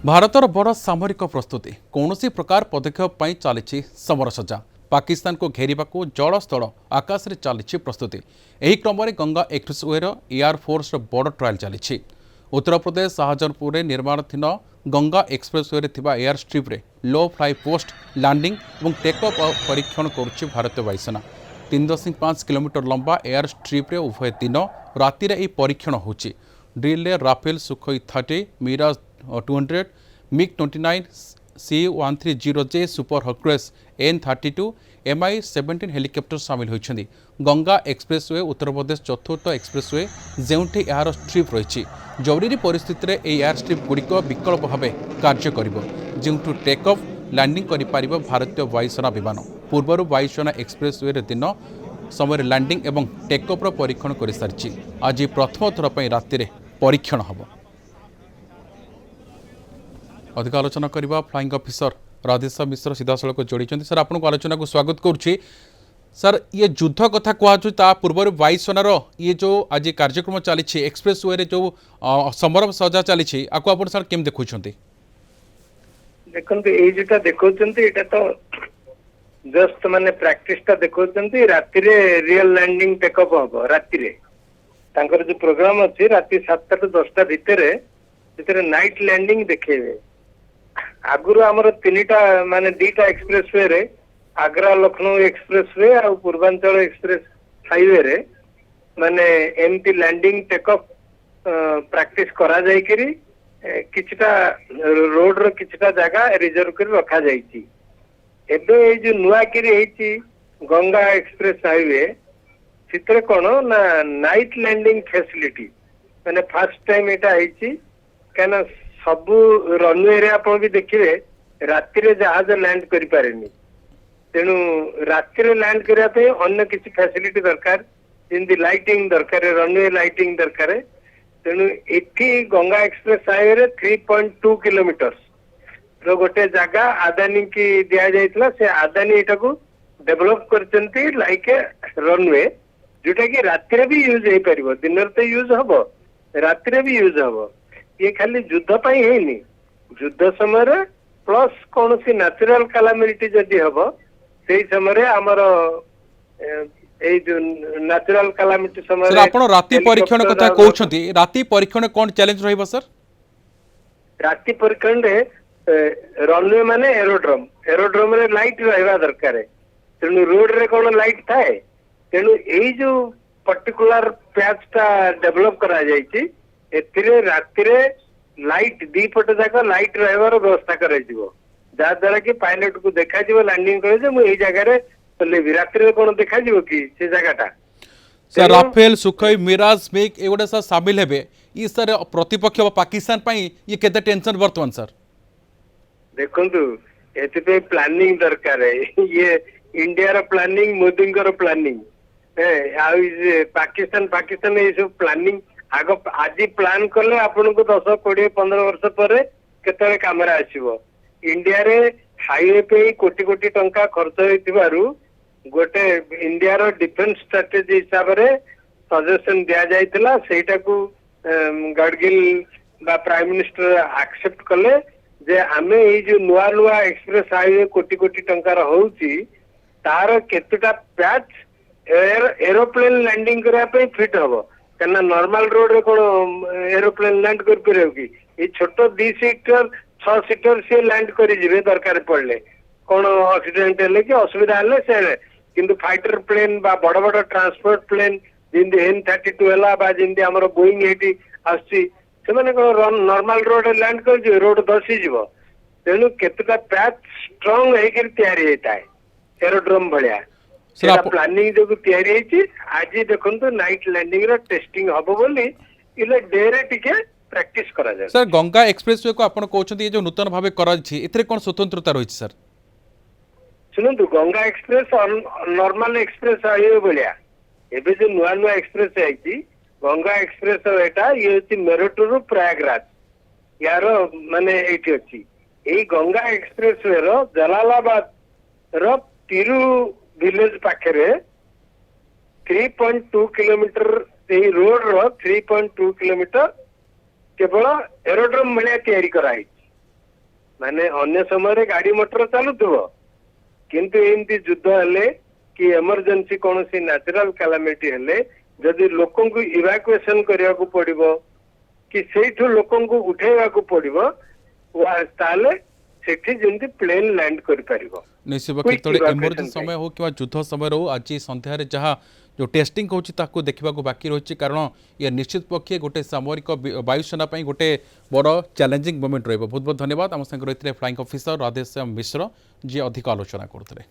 भारतर बड़ सामरिक प्रस्तुति कौनसी प्रकार पदक्षेप चली समरसज्जा पाकिस्तान को घेरवा को जल स्थल आकाश में चली प्रस्तुति यही क्रम में गंगा एक्सप्रेसवे एयरफोर्स बड़ ट्रायल चली उत्तर प्रदेश शाहजहानपुर निर्माणाधीन गंगा एक्सप्रेसवे एयर स्ट्रिप्रे लो फ्लाई पोस्ट लैंडिंग और टेकअप परीक्षण करुच्ची भारतीय वायुसेना 3.5 किलोमीटर लंबा एयर स्ट्रिप्रे उभय दिन राति में परीक्षण होची drill Rafale Sukhoi 30 Mirage 200 MiG-29 C-130J super Hercules N-32 Mi-17 helicopter सामिल होती गंगा एक्सप्रेसवे उत्तर प्रदेश चतुर्थ एक्सप्रेसवे जोठी यार स्ट्रिप रही जरूरी परिस्थिति में एयर स्ट्रिप गुड़िक विकल्प भाव कार्य करू टेकअफ लैंडिंग कर भारतीय वायुसेना विमान पूर्व वायुसेना एक्सप्रेसवे दिन समय लैंडिंग एवं टेकअफ्र परीक्षण कर सारी आज प्रथम थर पर राति परीक्षण हम अधिक आलोचना करवा फ्लाइंग ऑफिसर राधेश्याम मिश्र सीधासख जोड़ी सर आपको आलोचना को स्वागत करुच्ची सर ये युद्ध कथा कहता पूर्व वायुसेनार ये जो आज कार्यक्रम चली एक्सप्रेस वे जो समर सजा चली आपको आप सर केम देखुं देखते ये देखा तो जस्ट माने प्रैक्टिस देखते राति रियल लैंडिंग टेकअप हम राति जो प्रोग्राम अच्छी राति 7टा to 10टा भितर नाइट लैंडिंग देखेबे आगुरु आमर 3टा माने 2टा एक्सप्रेसवे रे आग्रा लखनऊ एक्सप्रेसवे और पूर्वांचल एक्सप्रेस हाईवे रे माने एमती लैंडिंग टेकअप प्रैक्टिस करा जाई करी किछटा रोड रो किछटा जगह रिजर्व कर रखा जाईची एबे ए जो नुआ करी हेची गंगा एक्सप्रेस हाईवे चित्र कोन ना नाइट लैंडिंग फैसिलिटी माने फर्स्ट टाइम एटा हेची कहना सब रनवे रे आप भी देखिए राति रे जहाज लैंड करि पारेनी तेणु राति रे लैंड करिया पे अन्य किसी फैसिलिटी दरकार जिंदी लाइटिंग दरकार रनवे लाइटिंग दरकार तेणु एठी गंगा एक्सप्रेस हाईवे रे 3.2 किलोमीटर रो गोटे जगह आदानी की दिया जाइतला से आदानी एटा को डेवलप करचंती लाइक रनवे जोटा कि राति रे भी यूज हे परिबो दिन रे तो यूज हबो राति रे भी यूज हबो ये खाली युद्ध पाई है युद्ध समय प्लस कौन सी नेचुरल कैलामिटी जदि हम से समय आमर नेचुरल कैलामिटी समय सर आपण राति परीक्षण कथा कहउछंती राति परीक्षण कोन चैलेंज रहइबो सर राति परीक्षण रे रनवे माने एरोड्रोम रे लाइट रहबा दरकार तेनु रोड रे कोन लाइट थाए तेनु एई जो पर्टिकुलर पैच ता डेवलप करा जाईची एथिरे रातिरे लाइट दी पट जाक लाइट रहबार व्यवस्था कर द्वारा कि पायलट को देखा लैंडिंग करे मुझे जगह चलेबी राति कौन देखा कि से जगहटा सर राफेल सुखोई मिराज मिग एगुड़ा सर सामिल हेबे ई सर प्रतिपक्ष पाकिस्तान पाई ये केते टेंशन वर्तमान सर देखंतु एते प्लानिंग दरकार है ये इंडिया रो प्लानिंग मोदी को प्लानिंग पाकिस्तान ये सब प्लानिंग आग आज प्लान कले आपन को 10-20-15 वर्ष पर केतरे कैमरा आसीबो इंडिया रे हाईवे पे कोटी कोटी टंका खर्च होइतिबारु गोटे इंडिया रो डिफेंस स्ट्रेटजी हिसाब रे सजेशन दिया जाइतला सेटा को गडगिल बा प्राइम मिनिस्टर एक्सेप्ट कले जे आमे ए जो नुआ नुआ एक्सप्रेस हाईवे कोटी कोटी टंका रो होउची तार केतुटा पैच एरोप्लेन लैंडिंग करा पे फिट हबो कहना नॉर्मल रोड रे कोन एरोप्लेन लैंड कर परियो कि ये छोट 2 सीटर 6 सीटर से लैंड करी जिवे दरकार पड़ले कोन एक्सीडेंट हेले कि असुविधा हेले से किंतु फाइटर प्लेन बा बड़ बड़ ट्रांसपोर्ट प्लेन जिंदी N-32 हला बा जिंदी हमर बोइंग एटी आसी से माने को नॉर्मल रोड लैंड कर जे रोड दसी जीवो तेनु केतटा पैच स्ट्रांग हे कर तैयारी हेता है एरोड्रोम भलिया प्लानिंग जो तैयारी है आज देखो नाइट लैंडिंग रो टेस्टिंग हबो बोली इले डेरे टिके प्रैक्टिस करा जाय सर गंगा एक्सप्रेसवे को आपण कहउछंती ये जो नूतन भाबे करा छी एथरे कोन स्वतंत्रता रही सर सुनंतु Ganga express normal express highway बोलिया एबे जो नुआ नुआ एक्सप्रेस आइची गंगा एक्सप्रेस एटा ये होती मेरठ रो प्रयागराज यार माने एठी अछि एई गंगा एक्सप्रेसवे रो जलालाबाद रो तिरु विलेज पाखे 3.2 किलोमीटर रोड रो 3.2 किलोमीटर केवल एरोड्रोम भाया तैयारी कराई माने अन्य समय गाड़ी मोटर चलुथबो किंतु एमती युद्ध हेले कि इमरजेंसी कौन सी नेचुरल कैलामिटी हेले जदि लोकन को इवाकुएशन करने को पड़िबो कि सेठु लोकन को उठेवा को पड़िबो ताले सेठी जेंती प्लेन लैंड कर परिबो निश्चित Quick केतले evacuation इमरजेंसी समय हो कि युद्ध समय हो आज संध्यारे जहाँ जो टेस्टिंग होची ताको देखा बाकी रही कारण ये निश्चित पक्षे गोटे सामरिक वायुसेना गोटे बड़ चैलेंजिंग मोमेंट रही बहुत बहुत धन्यवाद आम संगे रही फ्लाइंग ऑफिसर राधेश्याम मिश्र जी अधिक आलोचना करते।